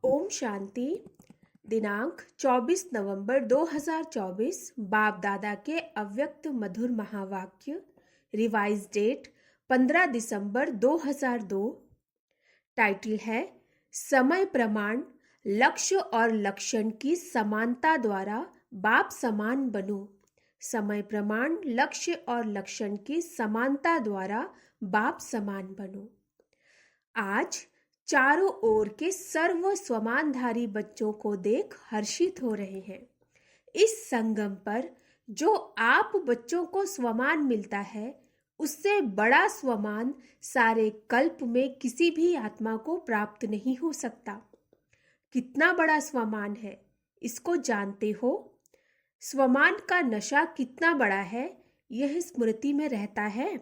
ओम शांति। दिनांक 24 नवंबर 2024। बाप दादा के अव्यक्त मधुर महावाक्य। रिवाइज डेट 15 दिसंबर 2002। टाइटल है समय प्रमाण, लक्ष्य और लक्षण की समानता द्वारा बाप समान बनो। समय प्रमाण, लक्ष्य और लक्षण की समानता द्वारा बाप समान बनो। आज चारों ओर के सर्व स्वमानधारी बच्चों को देख हर्षित हो रहे हैं। इस संगम पर जो आप बच्चों को स्वमान मिलता है, उससे बड़ा स्वमान सारे कल्प में किसी भी आत्मा को प्राप्त नहीं हो सकता। कितना बड़ा स्वमान है, इसको जानते हो? स्वमान का नशा कितना बड़ा है, यह स्मृति में रहता है।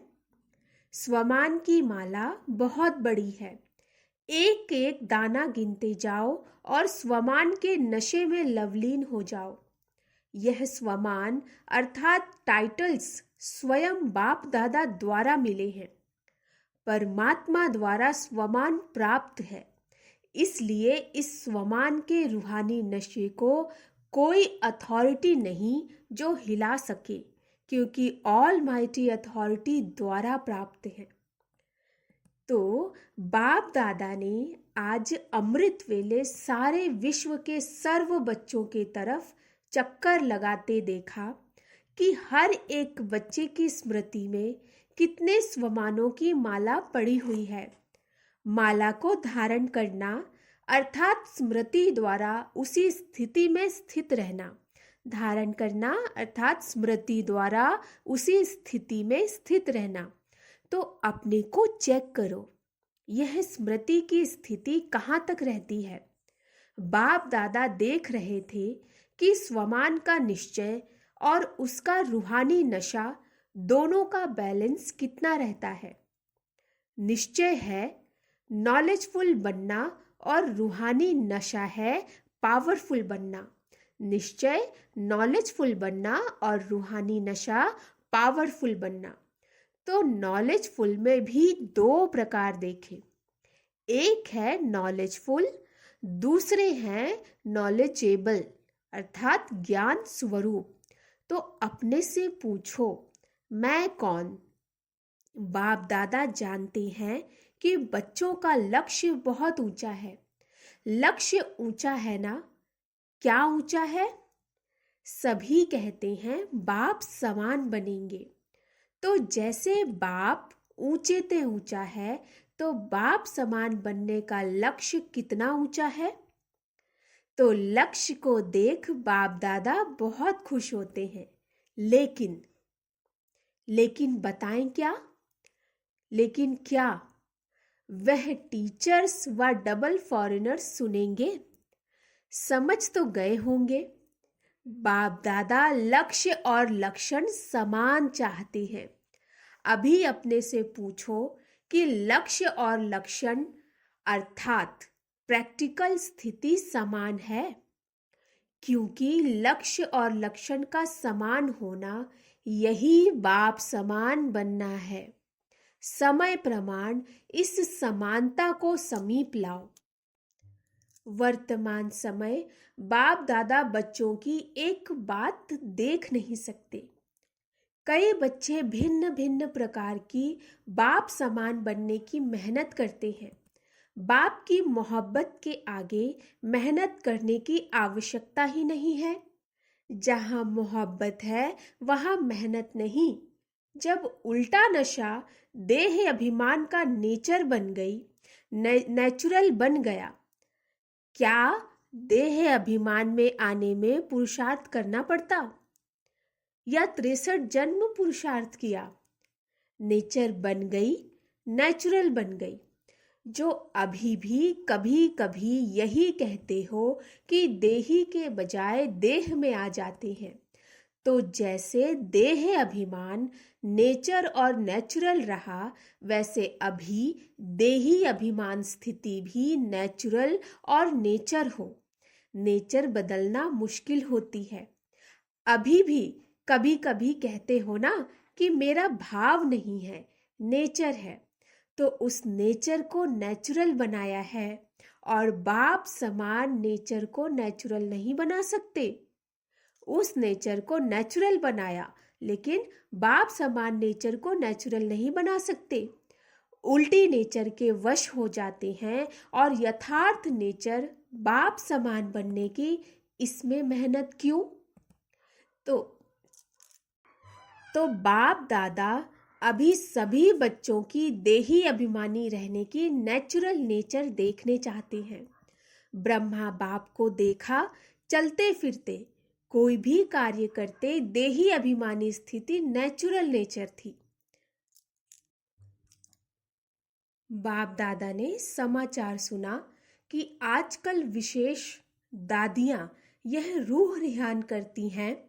स्वमान की माला बहुत बड़ी है। एक एक दाना गिनते जाओ और स्वमान के नशे में लवलीन हो जाओ। यह स्वमान अर्थात टाइटल्स स्वयं बाप दादा द्वारा मिले हैं। परमात्मा द्वारा स्वमान प्राप्त है, इसलिए इस स्वमान के रूहानी नशे को कोई अथॉरिटी नहीं जो हिला सके, क्योंकि ऑल माइटी अथॉरिटी द्वारा प्राप्त है। तो बाप दादा ने आज अमृत वेले सारे विश्व के सर्व बच्चों के तरफ चक्कर लगाते देखा कि हर एक बच्चे की स्मृति में कितने स्वमानों की माला पड़ी हुई है। माला को धारण करना अर्थात स्मृति द्वारा उसी स्थिति में स्थित रहना। धारण करना अर्थात स्मृति द्वारा उसी स्थिति में स्थित रहना। तो अपने को चेक करो, यह स्मृति की स्थिति कहाँ तक रहती है। बाप दादा देख रहे थे कि स्वमान का निश्चय और उसका रूहानी नशा दोनों का बैलेंस कितना रहता है। निश्चय है नॉलेजफुल बनना और रूहानी नशा है पावरफुल बनना। निश्चय नॉलेजफुल बनना और रूहानी नशा पावरफुल बनना। तो नॉलेजफुल में भी दो प्रकार देखे। एक है नॉलेजफुल, दूसरे हैं नॉलेजेबल अर्थात ज्ञान स्वरूप। तो अपने से पूछो, मैं कौन? बाप दादा जानते हैं कि बच्चों का लक्ष्य बहुत ऊंचा है। लक्ष्य ऊंचा है ना? क्या ऊंचा है? सभी कहते हैं बाप समान बनेंगे। तो जैसे बाप ऊंचे ते ऊंचा है, तो बाप समान बनने का लक्ष्य कितना ऊंचा है? तो लक्ष्य को देख बाप दादा बहुत खुश होते हैं। लेकिन बताएं क्या? लेकिन क्या वह टीचर्स व डबल फॉरेनर्स सुनेंगे? समझ तो गए होंगे। बाप दादा लक्ष्य और लक्षण समान चाहते हैं। अभी अपने से पूछो कि लक्ष्य और लक्षण अर्थात प्रैक्टिकल स्थिति समान है? क्योंकि लक्ष्य और लक्षण का समान होना यही बाप समान बनना है। समय प्रमाण इस समानता को समीप लाओ। वर्तमान समय बाप दादा बच्चों की एक बात देख नहीं सकते। कई बच्चे भिन्न भिन्न प्रकार की बाप समान बनने की मेहनत करते हैं। बाप की मोहब्बत के आगे मेहनत करने की आवश्यकता ही नहीं है। जहाँ मोहब्बत है वहाँ मेहनत नहीं। जब उल्टा नशा देह अभिमान का नेचर बन गई, नेचुरल बन गया, क्या देह अभिमान में आने में पुरुषार्थ करना पड़ता या 63 जन्म पुरुषार्थ किया? नेचर बन गई, नेचुरल बन गई। जो अभी भी कभी कभी यही कहते हो कि देही के बजाय देह में आ जाते हैं, तो जैसे देह अभिमान नेचर और नेचुरल रहा, वैसे अभी देही अभिमान स्थिति भी नेचुरल और नेचर हो। नेचर बदलना मुश्किल होती है। अभी भी कभी कभी कहते हो ना कि मेरा भाव नहीं है, नेचर है। तो उस नेचर को नेचुरल बनाया है और बाप समान नेचर को नेचुरल नहीं बना सकते। उस नेचर को नेचुरल बनाया, लेकिन बाप समान नेचर को नेचुरल नहीं बना सकते। उल्टी नेचर के वश हो जाते हैं और यथार्थ नेचर बाप समान बनने की इसमें मेहनत क्यों? तो बाप दादा अभी सभी बच्चों की देही अभिमानी रहने की नेचुरल नेचर देखने चाहते हैं। ब्रह्मा बाप को देखा चलते फिरते, कोई भी कार्य करते देही अभिमानी स्थिति नेचुरल नेचर थी। बाप दादा ने समाचार सुना कि आजकल विशेष दादियां यह रूह रिहान करती हैं,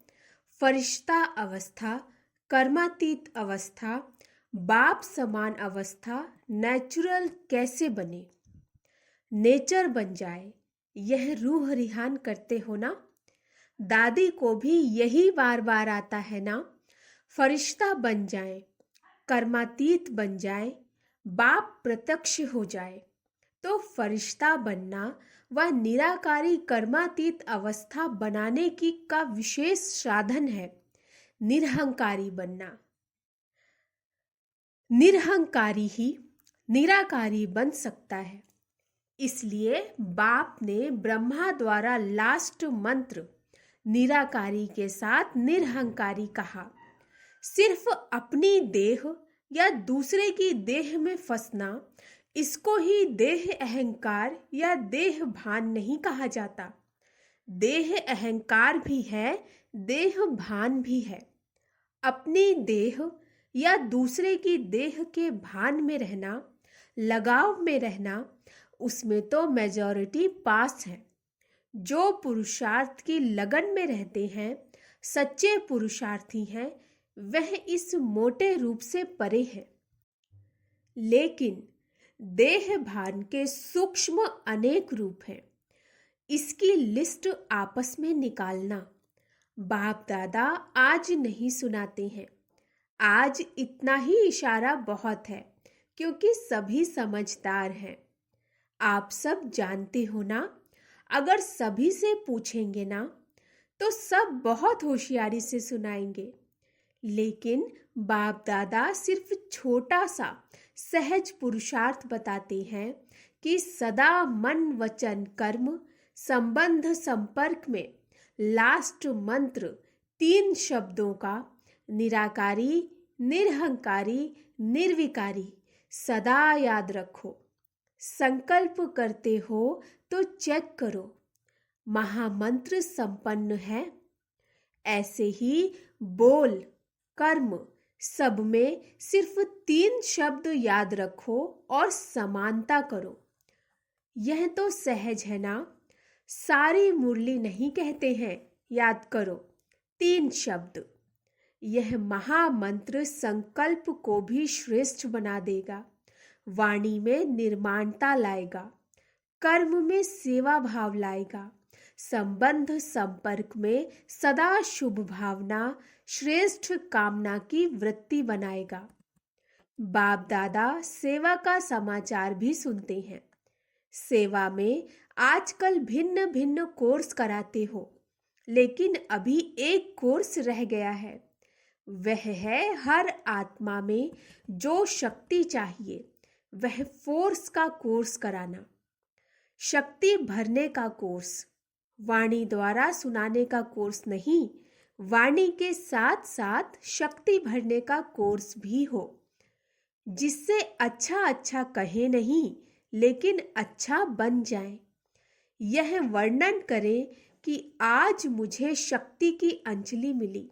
फरिश्ता अवस्था, कर्मातीत अवस्था, बाप समान अवस्था नेचुरल कैसे बने, नेचर बन जाए, यह रूह रिहान करते हो ना। दादी को भी यही बार बार आता है ना, फरिश्ता बन जाए, कर्मातीत बन जाए, बाप प्रत्यक्ष हो जाए। तो फरिश्ता बनना व निराकारी कर्मातीत अवस्था बनाने की का विशेष साधन है निरहंकारी बनना। निरहंकारी ही निराकारी बन सकता है। इसलिए बाप ने ब्रह्मा द्वारा लास्ट मंत्र निराकारी के साथ निरहंकारी कहा। सिर्फ अपनी देह या दूसरे की देह में फंसना, इसको ही देह अहंकार या देह भान नहीं कहा जाता। देह अहंकार भी है, देह भान भी है। अपनी देह या दूसरे की देह के भान में रहना, लगाव में रहना, उसमें तो मेजॉरिटी पास है। जो पुरुषार्थ की लगन में रहते हैं, सच्चे पुरुषार्थी हैं, वह इस मोटे रूप से परे है। लेकिन देह भान के सूक्ष्म अनेक रूप हैं। इसकी लिस्ट आपस में निकालना बाप दादा आज नहीं सुनाते हैं। आज इतना ही इशारा बहुत है, क्योंकि सभी समझदार हैं। आप सब जानते हो ना, अगर सभी से पूछेंगे ना तो सब बहुत होशियारी से सुनाएंगे। लेकिन बाप दादा सिर्फ छोटा सा सहज पुरुषार्थ बताते हैं कि सदा मन वचन कर्म संबंध संपर्क में लास्ट मंत्र 3 शब्दों का निराकारी, निरहंकारी, निर्विकारी सदा याद रखो। संकल्प करते हो तो चेक करो, महामंत्र संपन्न है। ऐसे ही बोल कर्म सब में सिर्फ 3 शब्द याद रखो और समानता करो। यह तो सहज है ना। सारी मुरली नहीं कहते हैं याद करो 3 शब्द। यह महामंत्र संकल्प को भी श्रेष्ठ बना देगा, वाणी में निर्माणता लाएगा, कर्म में सेवा भाव लाएगा, संबंध संपर्क में सदा शुभ भावना श्रेष्ठ कामना की वृत्ति बनाएगा। बाप दादा सेवा का समाचार भी सुनते हैं। सेवा में आजकल भिन्न भिन्न कोर्स कराते हो, लेकिन अभी एक कोर्स रह गया है। वह है हर आत्मा में जो शक्ति चाहिए, वह फोर्स का कोर्स कराना, शक्ति भरने का कोर्स, वाणी द्वारा सुनाने का कोर्स नहीं, वाणी के साथ साथ शक्ति भरने का कोर्स भी हो, जिससे अच्छा अच्छा कहे नहीं, लेकिन अच्छा बन जाए। यह वर्णन करें कि आज मुझे शक्ति की अंजलि मिली।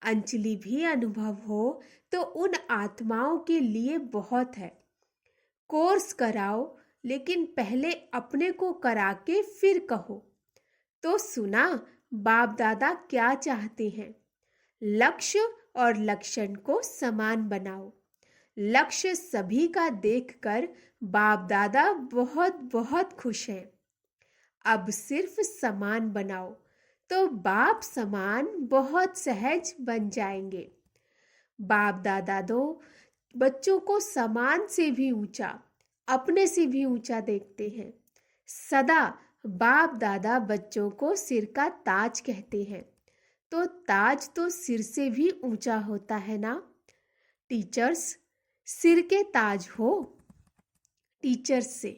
अंजलि भी अनुभव हो तो उन आत्माओं के लिए बहुत है। कोर्स कराओ, लेकिन पहले अपने को करा के फिर कहो। तो सुना बाप दादा क्या चाहते हैं? लक्ष्य और लक्षण को समान बनाओ। लक्ष्य सभी का देखकर बाप दादा बहुत बहुत खुश हैं। अब सिर्फ समान बनाओ तो बाप समान बहुत सहज बन जाएंगे। बाप दादा दो बच्चों को समान से भी ऊंचा, अपने से भी ऊंचा देखते हैं। सदा बाप दादा बच्चों को सिर का ताज कहते हैं, तो ताज तो सिर से भी ऊंचा होता है ना। टीचर्स सिर के ताज हो। टीचर्स से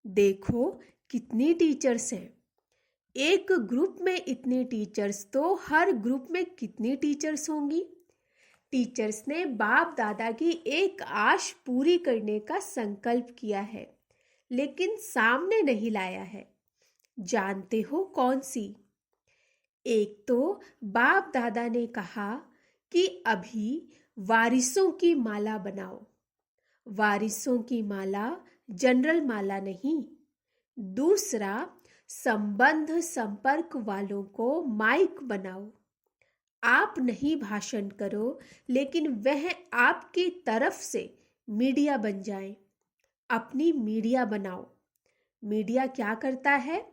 देखो कितनी टीचर्स हैं। एक ग्रुप में इतने टीचर्स तो हर ग्रुप में कितनी टीचर्स होंगी। टीचर्स ने बाप दादा की एक आश पूरी करने का संकल्प किया है, लेकिन सामने नहीं लाया है। जानते हो कौन सी? एक तो बाप दादा ने कहा कि अभी वारिसों की माला बनाओ। वारिसों की माला जनरल माला नहीं। दूसरा, संबंध संपर्क वालों को माइक बनाओ। आप नहीं भाषण करो, लेकिन वह आपकी तरफ से मीडिया बन जाए। अपनी मीडिया बनाओ। मीडिया क्या करता है?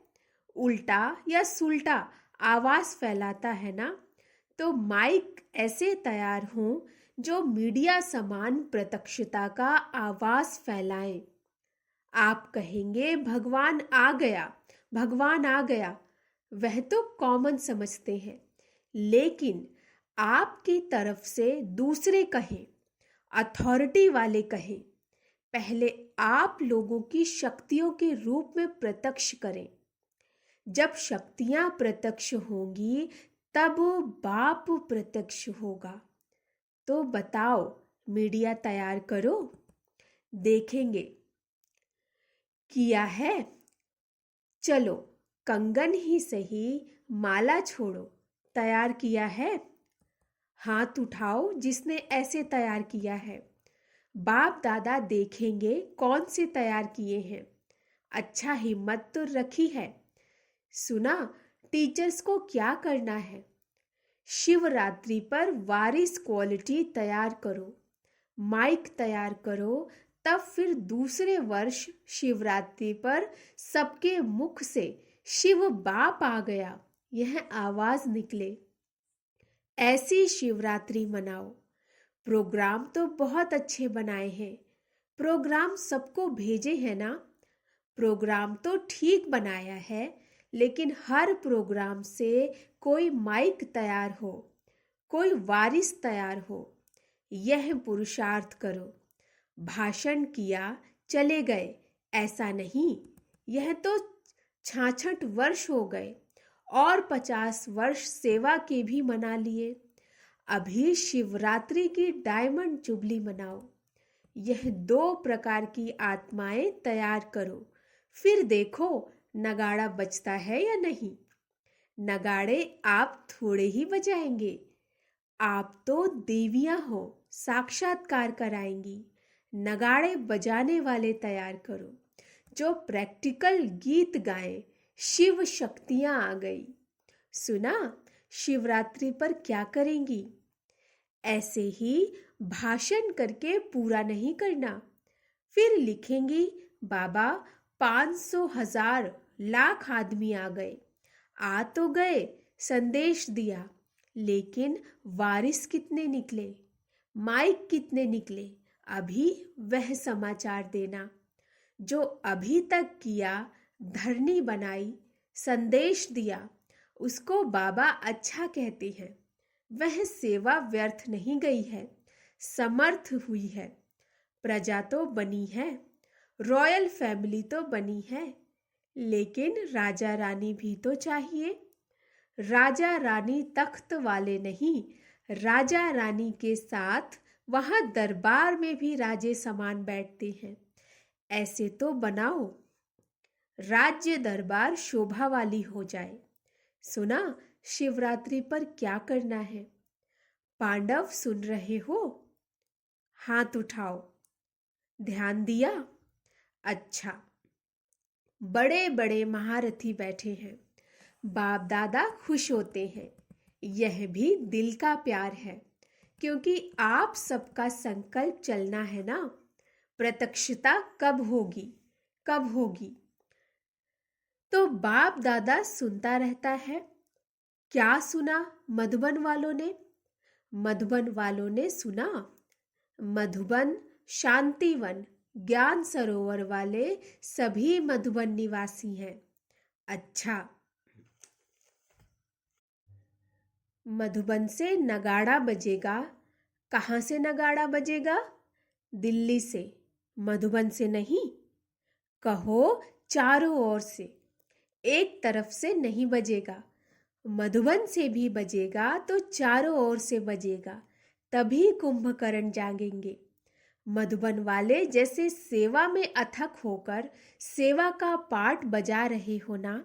उल्टा या सुल्टा आवाज फैलाता है ना। तो माइक ऐसे तैयार हों जो मीडिया समान प्रत्यक्षता का आवाज फैलाएं। आप कहेंगे भगवान आ गया, भगवान आ गया। वह तो कॉमन समझते हैं, लेकिन आपकी तरफ से दूसरे कहें, अथॉरिटी वाले कहें। पहले आप लोगों की शक्तियों के रूप में प्रत्यक्ष करें। जब शक्तियां प्रत्यक्ष होंगी तब बाप प्रत्यक्ष होगा। तो बताओ, मीडिया तैयार करो। देखेंगे किया है। चलो कंगन ही सही, माला छोड़ो। तैयार किया है? हाथ उठाओ जिसने ऐसे तैयार किया है। बाप दादा देखेंगे कौन से तैयार किए हैं। अच्छा, हिम्मत तो रखी है। सुना टीचर्स को क्या करना है? शिवरात्रि पर वारिस क्वालिटी तैयार करो, माइक तैयार करो। तब फिर दूसरे वर्ष शिवरात्रि पर सबके मुख से शिव बाप आ गया यह आवाज निकले। ऐसी शिवरात्रि मनाओ। प्रोग्राम तो बहुत अच्छे बनाए हैं। प्रोग्राम सबको भेजे हैं ना। प्रोग्राम तो ठीक बनाया है, लेकिन हर प्रोग्राम से कोई माइक तैयार हो, कोई वारिस तैयार हो। यह पुरुषार्थ करो। भाषण किया चले गए ऐसा नहीं। यह तो 66 वर्ष हो गए और 50 वर्ष सेवा के भी मना लिए। अभी शिवरात्रि की डायमंड जुबली मनाओ। यह 2 प्रकार की आत्माएं तैयार करो। फिर देखो नगाड़ा बजता है या नहीं। नगाड़े आप थोड़े ही बजाएंगे। आप तो देवियां हो, साक्षात्कार कराएंगी। नगाड़े बजाने वाले तैयार करो जो प्रैक्टिकल गीत गाएं। शिव शक्तियां आ गई। सुना शिवरात्रि पर क्या करेंगी? ऐसे ही भाषण करके पूरा नहीं करना। फिर लिखेंगी बाबा 500 1000 लाख आदमी आ गए। आ तो गए, संदेश दिया, लेकिन वारिस कितने निकले, माइक कितने निकले, अभी वह समाचार देना। जो अभी तक किया, धरनी बनाई, संदेश दिया, उसको बाबा अच्छा कहते हैं। वह सेवा व्यर्थ नहीं गई है, समर्थ हुई है। प्रजा तो बनी है, रॉयल फैमिली तो बनी है, लेकिन राजा रानी भी तो चाहिए। राजा रानी तख्त वाले नहीं, राजा रानी के साथ वहां दरबार में भी राजे समान बैठते हैं। ऐसे तो बनाओ राज्य दरबार शोभा वाली हो जाए। सुना शिवरात्रि पर क्या करना है? पांडव सुन रहे हो? हाथ उठाओ। ध्यान दिया? अच्छा, बड़े बड़े महारथी बैठे हैं। बाप दादा खुश होते हैं। यह भी दिल का प्यार है, क्योंकि आप सबका संकल्प चलना है ना। प्रत्यक्षता कब होगी, कब होगी? तो बाप दादा सुनता रहता है। क्या सुना मधुबन वालों ने? मधुबन वालों ने सुना मधुबन शांतिवन ज्ञान सरोवर वाले सभी मधुबन निवासी हैं। अच्छा, मधुबन से नगाड़ा बजेगा। कहाँ से नगाड़ा बजेगा? दिल्ली से, मधुबन से नहीं। कहो चारों ओर से, एक तरफ से नहीं बजेगा। मधुबन से भी बजेगा तो चारों ओर से बजेगा, तभी कुंभकर्ण जागेंगे। मधुबन वाले जैसे सेवा में अथक होकर सेवा का पाठ बजा रहे हो ना,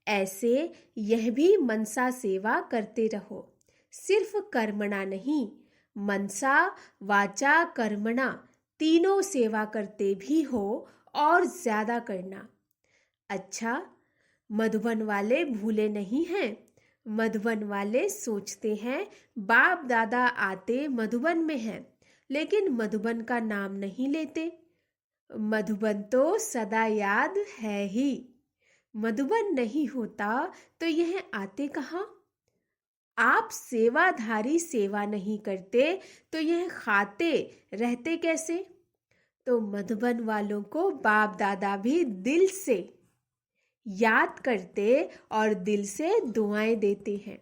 ऐसे यह भी मनसा सेवा करते रहो। सिर्फ कर्मणा नहीं, मनसा वाचा कर्मणा तीनों सेवा करते भी हो और ज्यादा करना। अच्छा, मधुबन वाले भूले नहीं हैं। मधुबन वाले सोचते हैं बाप दादा आते मधुबन में हैं, लेकिन मधुबन का नाम नहीं लेते। मधुबन तो सदा याद है ही। मधुबन नहीं होता तो यह आते कहाँ? आप सेवाधारी सेवा नहीं करते तो यह खाते रहते कैसे? तो मधुबन वालों को बाप दादा भी दिल से याद करते और दिल से दुआएं देते हैं।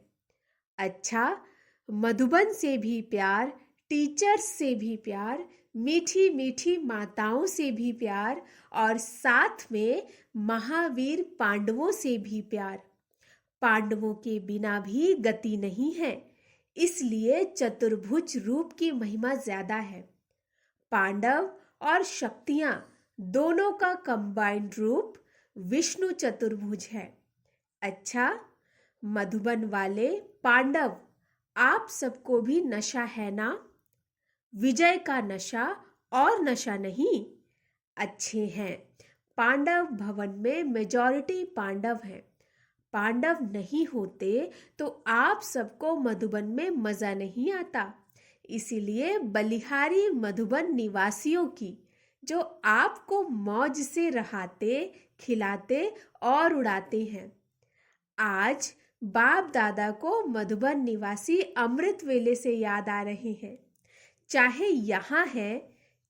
अच्छा, मधुबन से भी प्यार, टीचर्स से भी प्यार, मीठी मीठी माताओं से भी प्यार और साथ में महावीर पांडवों से भी प्यार। पांडवों के बिना भी गति नहीं है, इसलिए चतुर्भुज रूप की महिमा ज्यादा है। पांडव और शक्तियां दोनों का कंबाइंड रूप विष्णु चतुर्भुज है। अच्छा, मधुबन वाले पांडव, आप सबको भी नशा है ना? विजय का नशा और नशा नहीं। अच्छे हैं, पांडव भवन में मेजॉरिटी पांडव हैं। पांडव नहीं होते तो आप सबको मधुबन में मजा नहीं आता। इसीलिए बलिहारी मधुबन निवासियों की, जो आपको मौज से रहाते, खिलाते और उड़ाते हैं। आज बाप दादा को मधुबन निवासी अमृत वेले से याद आ रहे हैं। चाहे यहाँ हैं,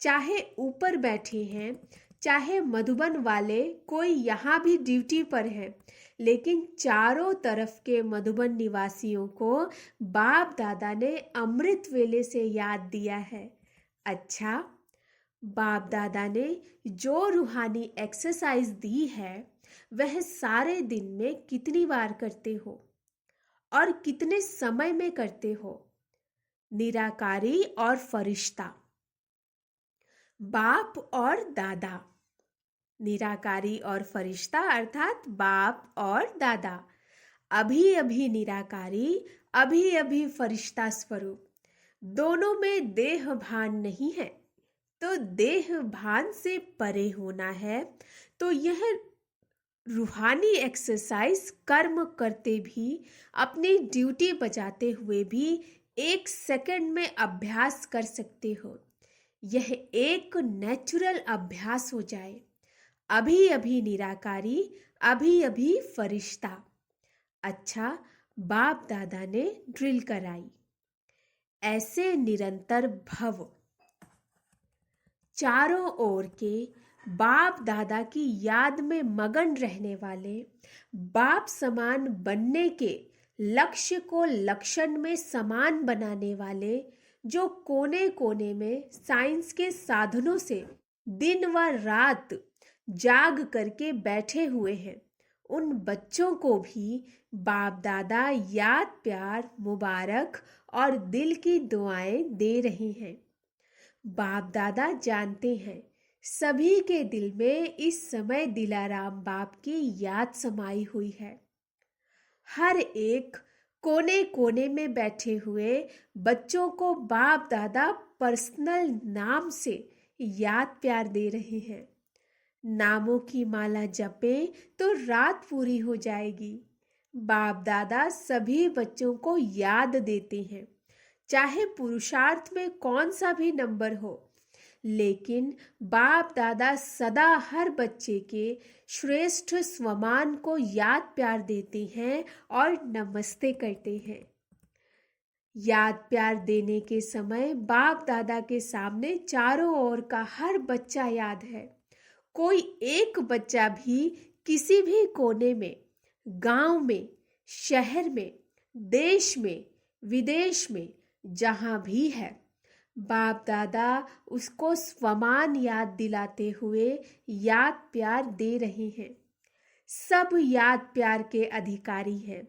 चाहे ऊपर बैठे हैं, चाहे मधुबन वाले कोई यहाँ भी ड्यूटी पर है, लेकिन चारों तरफ के मधुबन निवासियों को बाप दादा ने अमृत वेले से याद दिया है। अच्छा, बाप दादा ने जो रूहानी एक्सरसाइज दी है वह सारे दिन में कितनी बार करते हो और कितने समय में करते हो? निराकारी और फरिश्ता, बाप और दादा। निराकारी और फरिश्ता अर्थात बाप और दादा। अभी अभी निराकारी, अभी अभी फरिश्ता स्वरूप। दोनों में देह भान नहीं है, तो देह भान से परे होना है। तो यह रूहानी एक्सरसाइज कर्म करते भी, अपनी ड्यूटी बजाते हुए भी 1 सेकंड में अभ्यास कर सकते हो। यह एक नेचुरल अभ्यास हो जाए। अभी अभी निराकारी, अभी अभी फरिश्ता। अच्छा, बाप दादा ने ड्रिल कराई। ऐसे निरंतर भव चारों ओर के बाप दादा की याद में मगन रहने वाले, बाप समान बनने के लक्ष्य को लक्षण में समान बनाने वाले, जो कोने कोने में साइंस के साधनों से दिन व रात जाग करके बैठे हुए हैं, उन बच्चों को भी बाप दादा याद, प्यार, मुबारक और दिल की दुआएं दे रहे हैं। बाप दादा जानते हैं सभी के दिल में इस समय दिलाराम बाप की याद समाई हुई है। हर एक कोने कोने में बैठे हुए बच्चों को बाप दादा पर्सनल नाम से याद प्यार दे रहे हैं। नामों की माला जपे तो रात पूरी हो जाएगी। बाप दादा सभी बच्चों को याद देते हैं, चाहे पुरुषार्थ में कौन सा भी नंबर हो, लेकिन बाप दादा सदा हर बच्चे के श्रेष्ठ स्वमान को याद प्यार देते हैं और नमस्ते करते हैं। याद प्यार देने के समय बाप दादा के सामने चारों ओर का हर बच्चा याद है। कोई एक बच्चा भी किसी भी कोने में, गांव में, शहर में, देश में, विदेश में, जहां भी है, बाप दादा उसको स्वमान याद दिलाते हुए याद प्यार दे रहे हैं। सब याद प्यार के अधिकारी हैं,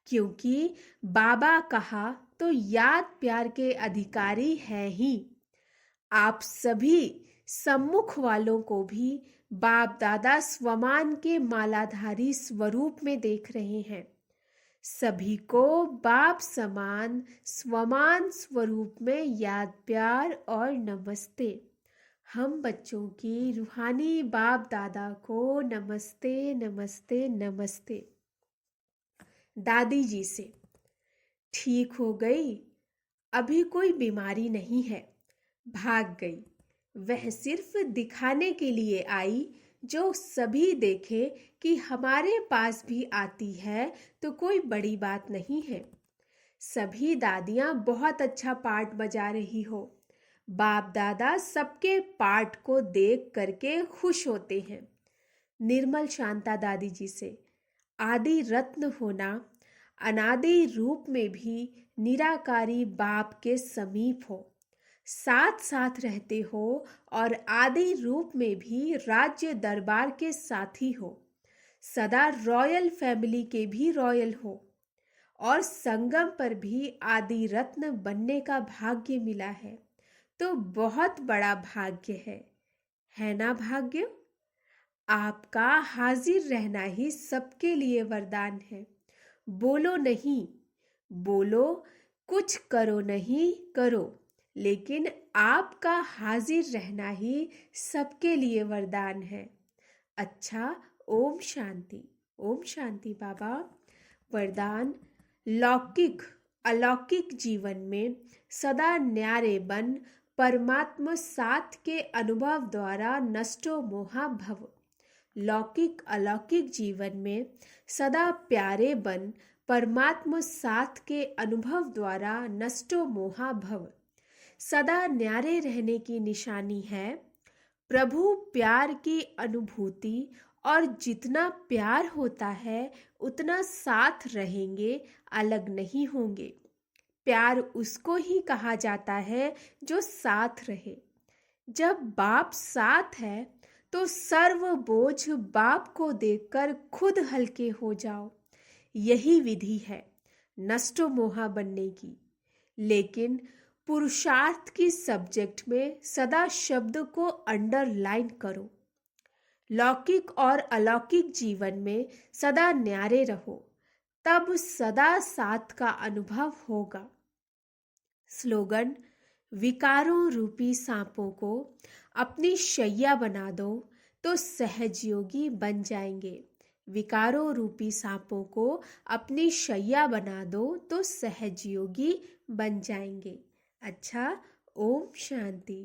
क्योंकि बाबा कहा तो याद प्यार के अधिकारी है ही। आप सभी सम्मुख वालों को भी बाप दादा स्वमान के मालाधारी स्वरूप में देख रहे हैं। सभी को बाप समान स्वमान स्वरूप में याद प्यार और नमस्ते। हम बच्चों की रूहानी बाप दादा को नमस्ते नमस्ते नमस्ते। दादी जी से, ठीक हो गई, अभी कोई बीमारी नहीं है, भाग गई। वह सिर्फ दिखाने के लिए आई, जो सभी देखे कि हमारे पास भी आती है तो कोई बड़ी बात नहीं है। सभी दादियाँ बहुत अच्छा पार्ट बजा रही हो। बाप दादा सबके पार्ट को देख करके खुश होते हैं। निर्मल शांता दादी जी से, आदि रत्न होना, अनादि रूप में भी निराकारी बाप के समीप हो, साथ साथ रहते हो और आदि रूप में भी राज्य दरबार के साथी हो, सदा रॉयल फैमिली के भी रॉयल हो और संगम पर भी आदि रत्न बनने का भाग्य मिला है, तो बहुत बड़ा भाग्य है ना भाग्य? आपका हाजिर रहना ही सबके लिए वरदान है। बोलो नहीं, बोलो, कुछ करो नहीं करो, लेकिन आपका हाजिर रहना ही सबके लिए वरदान है। अच्छा, ओम शांति। ओम शांति बाबा। वरदान, लौकिक अलौकिक जीवन में सदा न्यारे बन परमात्मा साथ के अनुभव द्वारा नष्टो मोहा भव। लौकिक अलौकिक जीवन में सदा प्यारे बन परमात्मा साथ के अनुभव द्वारा नष्टो मोहा भव। सदा न्यारे रहने की निशानी है प्रभु प्यार की अनुभूति, और जितना प्यार होता है उतना साथ रहेंगे, अलग नहीं होंगे। प्यार उसको ही कहा जाता है जो साथ रहे। जब बाप साथ है तो सर्व बोझ बाप को देखकर खुद हल्के हो जाओ। यही विधि है नष्टो मोहा बनने की। लेकिन पुरुषार्थ की सब्जेक्ट में सदा शब्द को अंडरलाइन करो। लौकिक और अलौकिक जीवन में सदा न्यारे रहो, तब सदा साथ का अनुभव होगा। स्लोगन, विकारों रूपी सांपों को अपनी शैया बना दो तो सहजयोगी बन जाएंगे। विकारों रूपी सांपों को अपनी शैया बना दो तो सहजयोगी बन जाएंगे। अच्छा, ओम शांति।